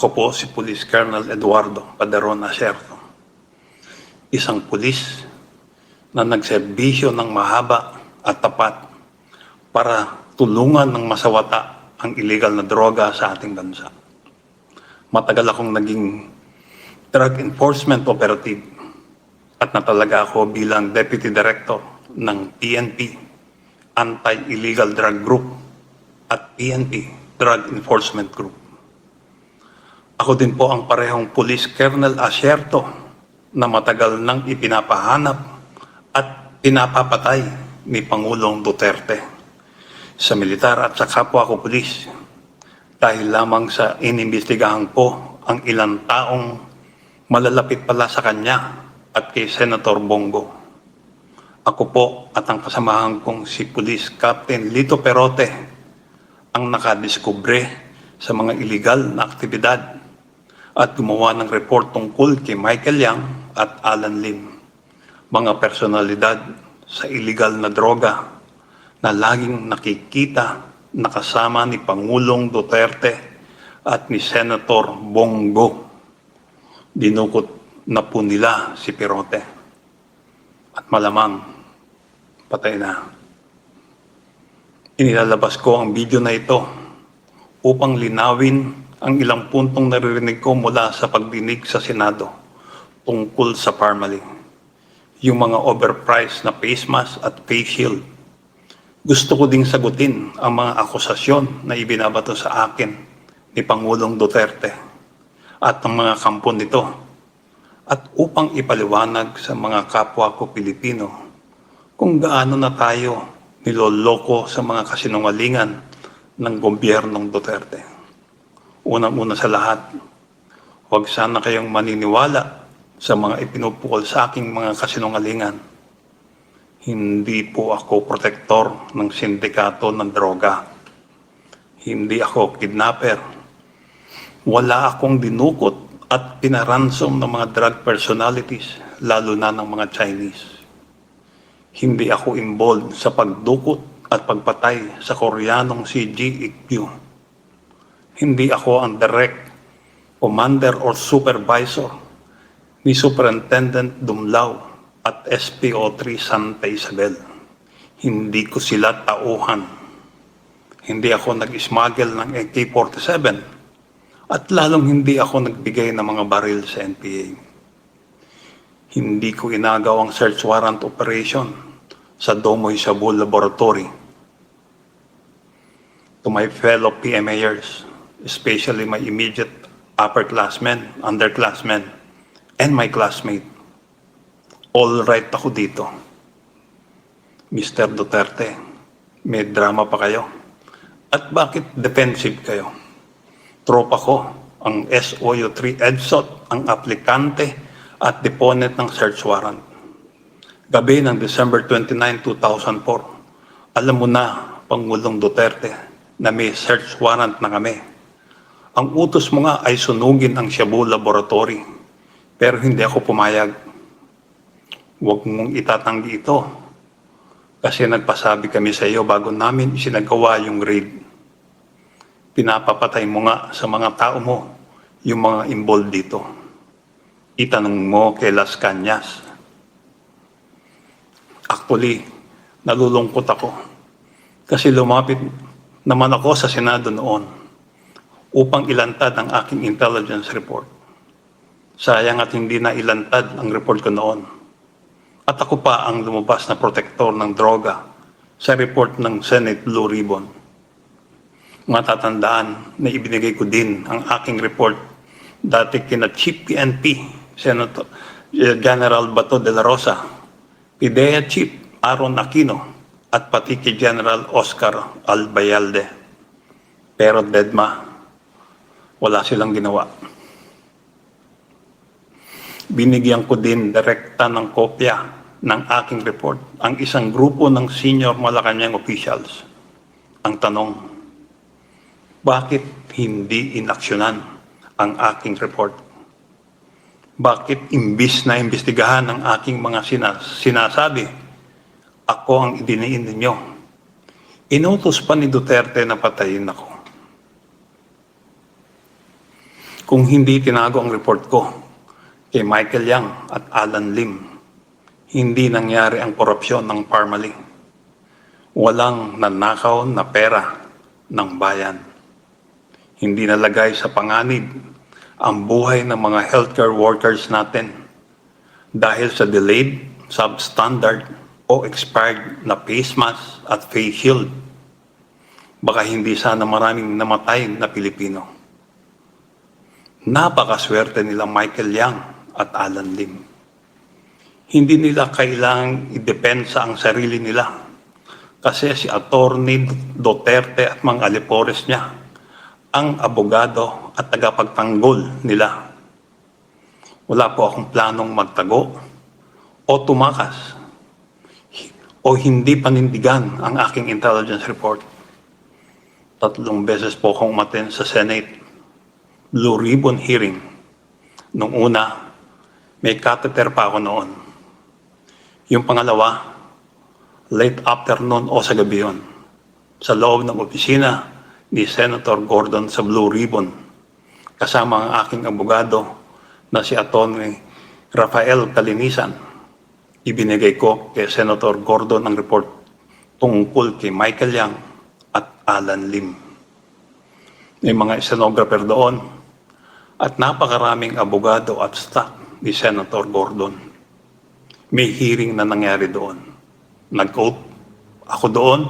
Ako po si Police Colonel Eduardo Paderon Acerto, isang pulis na nagserbisyo ng mahaba at tapat para tulungan ng masawata ang illegal na droga sa ating bansa. Matagal akong naging drug enforcement operative at natalaga ako bilang Deputy Director ng PNP, Anti-Illegal Drug Group at PNP, Drug Enforcement Group. Ako din po ang parehong Police Colonel Acerto na matagal nang ipinapahanap at pinapapatay ni Pangulong Duterte sa militar at sa kapwa ko pulis dahil lamang sa inimbestigahan po ang ilang taong malalapit pala sa kanya at kay Senator Bongo. Ako po at ang kasamahan kong si Police Captain Lito Perote ang nakadiskubre sa mga illegal na aktibidad at gumawa ng report tungkol kay Michael Yang at Alan Lim, mga personalidad sa illegal na droga na laging nakikita nakasama ni Pangulong Duterte at ni Senator Bongo. Dinukot na po nila si Perote at malamang patay na. Inilalabas ko ang video na ito upang linawin ang ilang puntong naririnig ko mula sa pagdinig sa Senado tungkol sa Parmalee. Yung mga overpriced na face mask at face shield. Gusto ko ding sagutin ang mga akusasyon na ibinabato sa akin ni Pangulong Duterte at ng mga kampo nito at upang ipaliwanag sa mga kapwa ko Pilipino kung gaano na tayo niloloko sa mga kasinungalingan ng gobyernong Duterte. Unang-una sa lahat, huwag sana kayong maniniwala sa mga ipinupukol sa aking mga kasinungalingan. Hindi po ako protektor ng sindikato ng droga. Hindi ako kidnapper. Wala akong dinukot at pinaransom ng mga drug personalities, lalo na ng mga Chinese. Hindi ako involved sa pagdukot at pagpatay sa Koreanong si GEQ. Hindi ako ang direct commander or supervisor ni Superintendent Dumlao at SPO3 Santa Isabel. Hindi ko sila tauhan. Hindi ako nag-smuggle ng AK-47 at lalong hindi ako nagbigay ng mga baril sa NPA. Hindi ko inagaw ang search warrant operation sa Domoy Shabu Laboratory. To my fellow PMAers, especially my immediate upperclassmen, underclassmen, and my classmate. All right ako dito. Mr. Duterte, may drama pa kayo? At bakit defensive kayo? Tropa ko, ang SOU3 EDSOT, ang aplikante at deponent ng search warrant. Gabi ng December 29, 2004, alam mo na, Pangulong Duterte, na may search warrant na kami. Ang utos mo nga ay sunugin ang Shabu Laboratory, pero hindi ako pumayag. Huwag mong itatanggi ito, kasi nagpasabi kami sa iyo bago namin isinagawa yung raid. Pinapapatay mo nga sa mga tao mo yung mga involved dito. Itanong mo kay Las Cañas. Actually, nalulungkot ako, kasi lumapit naman ako sa Senado noon upang ilantad ang aking intelligence report. Sayang at hindi na ilantad ang report ko noon. At ako pa ang lumabas na protektor ng droga sa report ng Senate Blue Ribbon. Matatandaan na ibinigay ko din ang aking report dati kina Chief PNP, Senator General Bato de la Rosa, PIDEA Chief Aaron Aquino, at pati kay General Oscar Albayalde. Pero dedma, wala silang ginawa. Binigyan ko din direkta ng kopya ng aking report ang isang grupo ng senior Malacanang officials. Ang tanong, bakit hindi inaksyonan ang aking report? Bakit imbis na imbestigahan ang aking mga sinasabi, ako ang idiniin ninyo? Inutos pa ni Duterte na patayin ako. Kung hindi tinago ang report ko kay Michael Yang at Alan Lim, hindi nangyari ang korupsyon ng Parmalee. Walang nanakaw na pera ng bayan. Hindi nalagay sa panganib ang buhay ng mga healthcare workers natin dahil sa delayed, substandard o expired na face mask at face shield. Baka hindi sana maraming namatay na Pilipino. Napakaswerte nila Michael Yang at Alan Lim. Hindi nila kailangang idepensa ang sarili nila kasi si Atty. Duterte at mga alipores niya ang abogado at tagapagtanggol nila. Wala po akong planong magtago o tumakas o hindi panindigan ang aking intelligence report. 3 beses po akong umattend sa Senate Blue Ribbon hearing. Nung una, may catheter pa ako noon. Yung pangalawa, late afternoon o sa gabi yun, sa loob ng opisina ni Senator Gordon sa Blue Ribbon, kasama ang aking abogado na si Atty. Rafael Calinisan. Ibinigay ko kay Senator Gordon ang report tungkol kay Michael Yang at Alan Lim. May mga stenographer doon at napakaraming abogado at staff ni Senator Gordon. May hearing na nangyari doon. Nag-oath ako doon.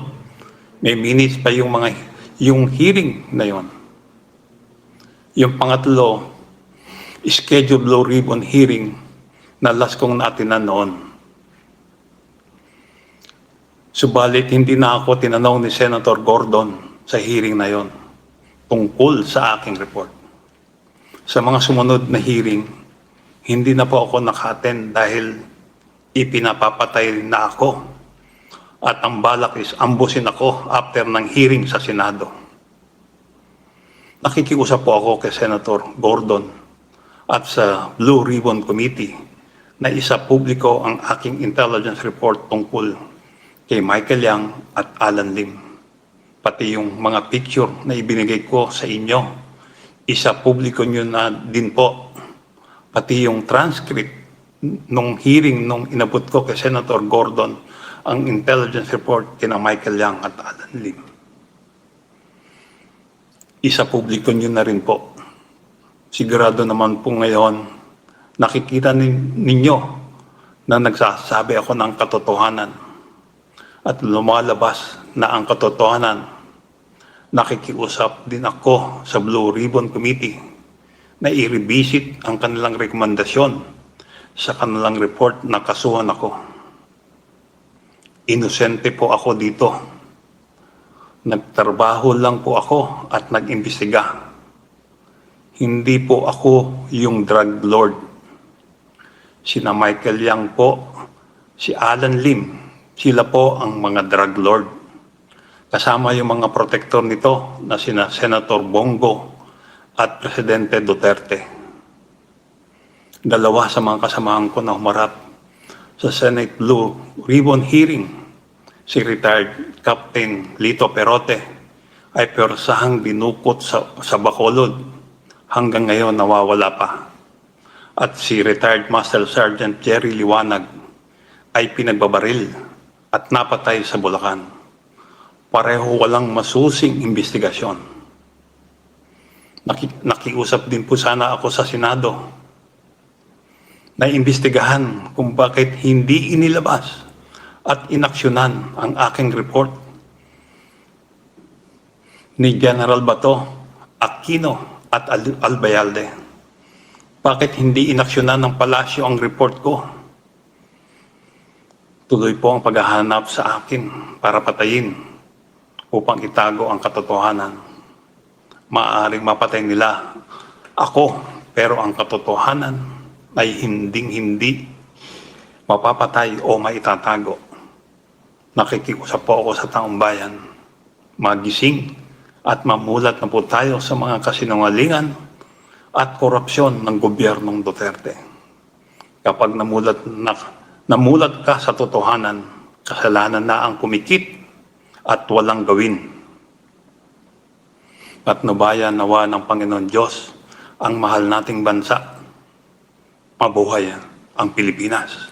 May minutes pa yung hearing na yon. Yung pangatlo, scheduled Blue Ribbon hearing na last kong naatinan noon. Subalit hindi na ako tinanong ni Senator Gordon sa hearing na yon tungkol sa aking report. Sa mga sumunod na hearing, hindi na po ako naka-attend dahil ipinapapatay na ako. At ang balak is ambusin ako after ng hearing sa Senado. Nakikiusap po ako kay Senator Gordon at sa Blue Ribbon Committee na isa publiko ang aking intelligence report tungkol kay Michael Yang at Alan Lim. Pati yung mga picture na ibinigay ko sa inyo, isa publiko nyo na din po. Pati yung transcript nung hearing nung inabot ko kay Senator Gordon, ang intelligence report kina Michael Yang at Alan Lim. Isa publiko nyo na rin po. Sigurado naman po ngayon, nakikita ninyo na nagsasabi ako ng katotohanan at lumalabas na ang katotohanan. Nakikiusap din ako sa Blue Ribbon Committee na i-revisit ang kanilang rekomendasyon sa kanilang report na kasuhan ako. Inosente po ako dito. Nagtrabaho lang po ako at nag-imbestiga. Hindi po ako yung drug lord. Sina Michael Yang po, si Alan Lim, sila po ang mga drug lord. Kasama yung mga protector nito na sina Senator Bongo at Presidente Duterte. Dalawa sa mga kasamahan ko na humarap sa Senate Blue Ribbon hearing, si retired Captain Lito Perote ay persahang dinukot sa Bacolod. Hanggang ngayon nawawala pa. At si retired Master Sergeant Jerry Liwanag ay pinagbabaril at napatay sa Bulacan. Pareho walang masusing investigasyon. Nakiusap din po sana ako sa Senado na imbestigahan kung bakit hindi inilabas at inaksyonan ang aking report ni General Bato, Aquino at Albayalde. Bakit hindi inaksyonan ng palasyo ang report ko? Tuloy po ang paghahanap sa akin para patayin upang itago ang katotohanan. Maaaring mapatay nila ako, pero ang katotohanan ay hindi mapapatay o maitatago. Nakikiusap po ako sa taong bayan, magising at mamulat na po tayo sa mga kasinungalingan at korupsyon ng gobyernong Duterte. Kapag namulat ka sa totohanan, kasalanan na ang kumikit at walang gawin. Patnubayan nawa ng Panginoon Diyos ang mahal nating bansa. Mabuhay ang Pilipinas.